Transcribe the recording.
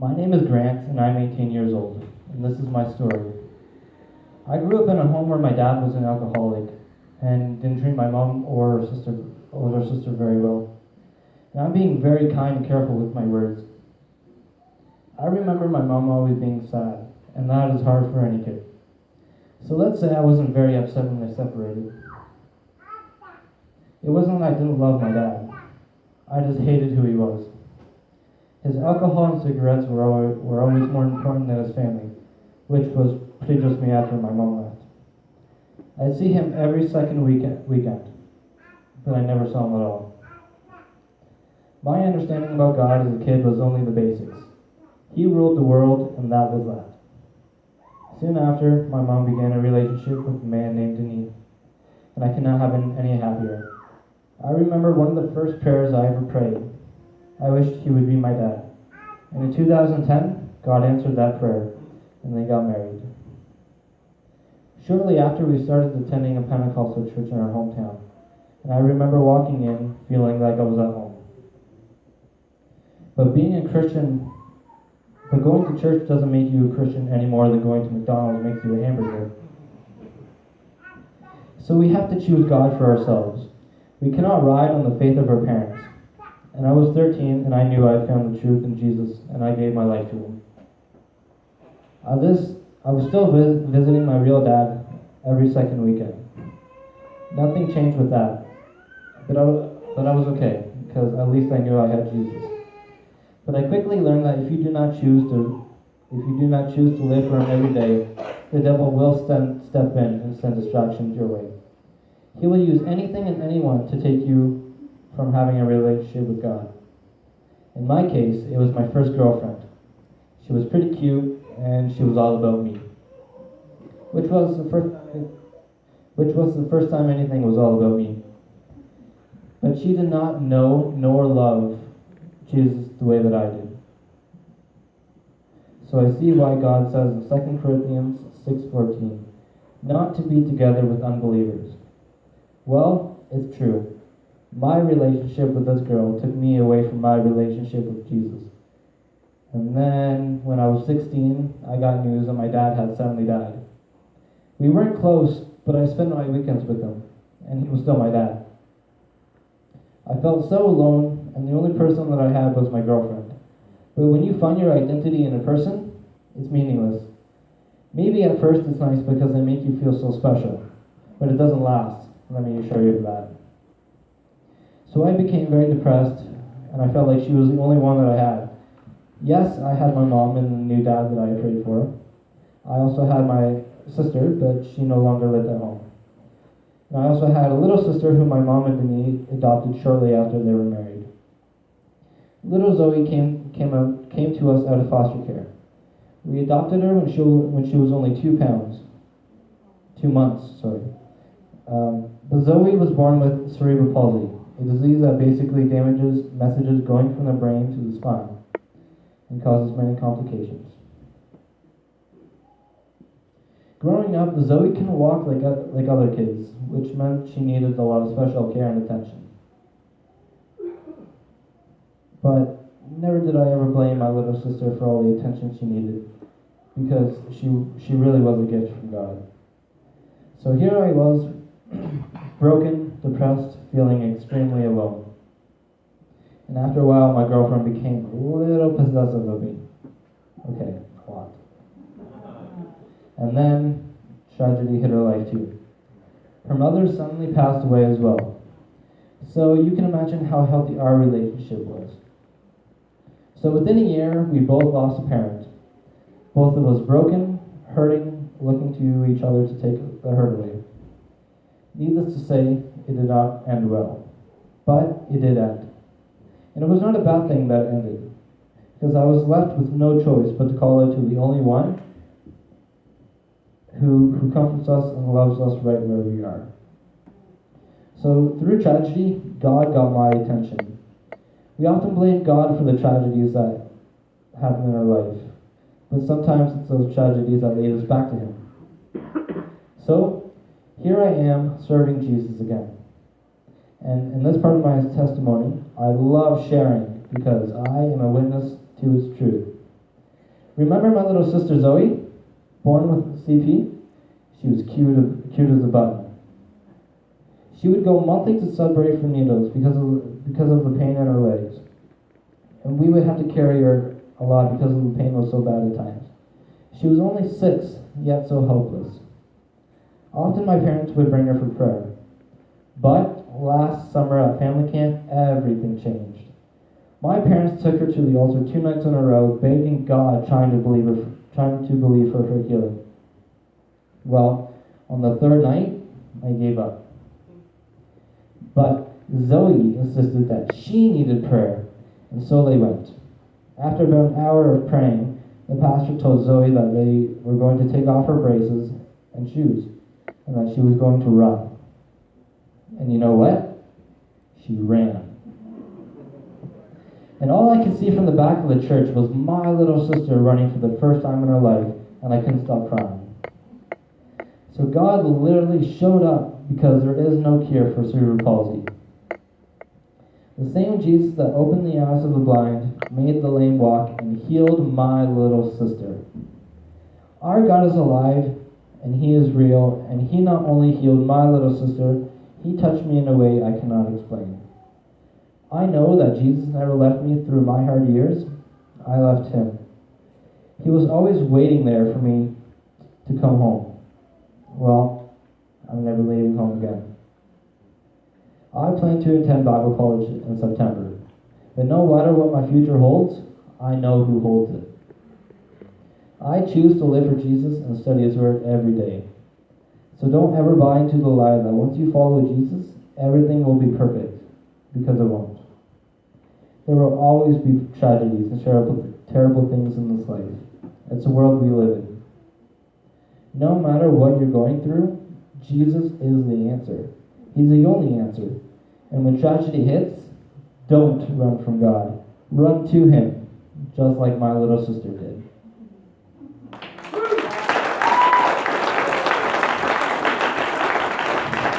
My name is Grant, and I'm 18 years old, and this is my story. I grew up in a home where my dad was an alcoholic and didn't treat my mom or older sister very well. And I'm being very kind and careful with my words. I remember my mom always being sad, and that is hard for any kid. So let's say I wasn't very upset when they separated. It wasn't that I didn't love my dad. I just hated who he was. His alcohol and cigarettes were always more important than his family, which was pretty just me after my mom left. I'd see him every second weekend, but I never saw him at all. My understanding about God as a kid was only the basics. He ruled the world, and that was that. Soon after, my mom began a relationship with a man named Denis, and I could not have been any happier. I remember one of the first prayers I ever prayed. I wished he would be my dad. And in 2010, God answered that prayer, and they got married. Shortly after, we started attending a Pentecostal church in our hometown, and I remember walking in feeling like I was at home. But going to church doesn't make you a Christian any more than going to McDonald's makes you a hamburger. So we have to choose God for ourselves. We cannot ride on the faith of our parents. And I was 13, and I knew I had found the truth in Jesus, and I gave my life to him. I was still visiting my real dad every second weekend. Nothing changed with that, but I was okay, because at least I knew I had Jesus. But I quickly learned that if you do not choose to live for him every day, the devil will step in and send distractions your way. He will use anything and anyone to take you from having a relationship with God. In my case, it was my first girlfriend. She was pretty cute, and she was all about me. Which was the first time anything was all about me. But she did not know nor love Jesus the way that I did. So I see why God says in 2 Corinthians 6:14, not to be together with unbelievers. Well, it's true. My relationship with this girl took me away from my relationship with Jesus. And then, when I was 16, I got news that my dad had suddenly died. We weren't close, but I spent my weekends with him, and he was still my dad. I felt so alone, and the only person that I had was my girlfriend. But when you find your identity in a person, it's meaningless. Maybe at first it's nice because they make you feel so special, but it doesn't last. Let me assure you of that. So I became very depressed, and I felt like she was the only one that I had. Yes, I had my mom and the new dad that I prayed for. I also had my sister, but she no longer lived at home. And I also had a little sister whom my mom and Denis adopted shortly after they were married. Little Zoe came to us out of foster care. We adopted her when she was only 2 months. But Zoe was born with cerebral palsy, a disease that basically damages messages going from the brain to the spine and causes many complications. Growing up, Zoe couldn't walk like other kids, which meant she needed a lot of special care and attention. But never did I ever blame my little sister for all the attention she needed, because she really was a gift from God. So here I was, broken, depressed, feeling extremely alone. And after a while, my girlfriend became a little possessive of me. Okay, a lot. And then, tragedy hit her life too. Her mother suddenly passed away as well. So you can imagine how healthy our relationship was. So within a year, we both lost a parent. Both of us broken, hurting, looking to each other to take the hurt away. Needless to say, it did not end well. But it did end. And it was not a bad thing that it ended, because I was left with no choice but to call out to the only one who comforts us and loves us right where we are. So through tragedy, God got my attention. We often blame God for the tragedies that happen in our life, but sometimes it's those tragedies that lead us back to Him. So here I am serving Jesus again. And in this part of my testimony, I love sharing because I am a witness to His truth. Remember my little sister Zoe, born with CP? She was cute as a button. She would go monthly to Sudbury for needles because of the pain in her legs. And we would have to carry her a lot because the pain was so bad at times. She was only 6, yet so helpless. Often my parents would bring her for prayer. But last summer at family camp, everything changed. My parents took her to the altar 2 nights in a row, begging God, trying to believe for her healing. Well, on the 3rd night, I gave up. But Zoe insisted that she needed prayer, and so they went. After about an hour of praying, the pastor told Zoe that they were going to take off her braces and shoes, and that she was going to run. And you know what? She ran. And all I could see from the back of the church was my little sister running for the first time in her life, and I couldn't stop crying. So God literally showed up because there is no cure for cerebral palsy. The same Jesus that opened the eyes of the blind, made the lame walk, and healed my little sister. Our God is alive, and He is real, and He not only healed my little sister, He touched me in a way I cannot explain. I know that Jesus never left me through my hard years. I left Him. He was always waiting there for me to come home. Well, I'm never leaving home again. I plan to attend Bible college in September, but no matter what my future holds, I know who holds it. I choose to live for Jesus and study His Word every day. So don't ever buy into the lie that once you follow Jesus, everything will be perfect, because it won't. There will always be tragedies and terrible things in this life. It's the world we live in. No matter what you're going through, Jesus is the answer. He's the only answer. And when tragedy hits, don't run from God. Run to Him, just like my little sister did.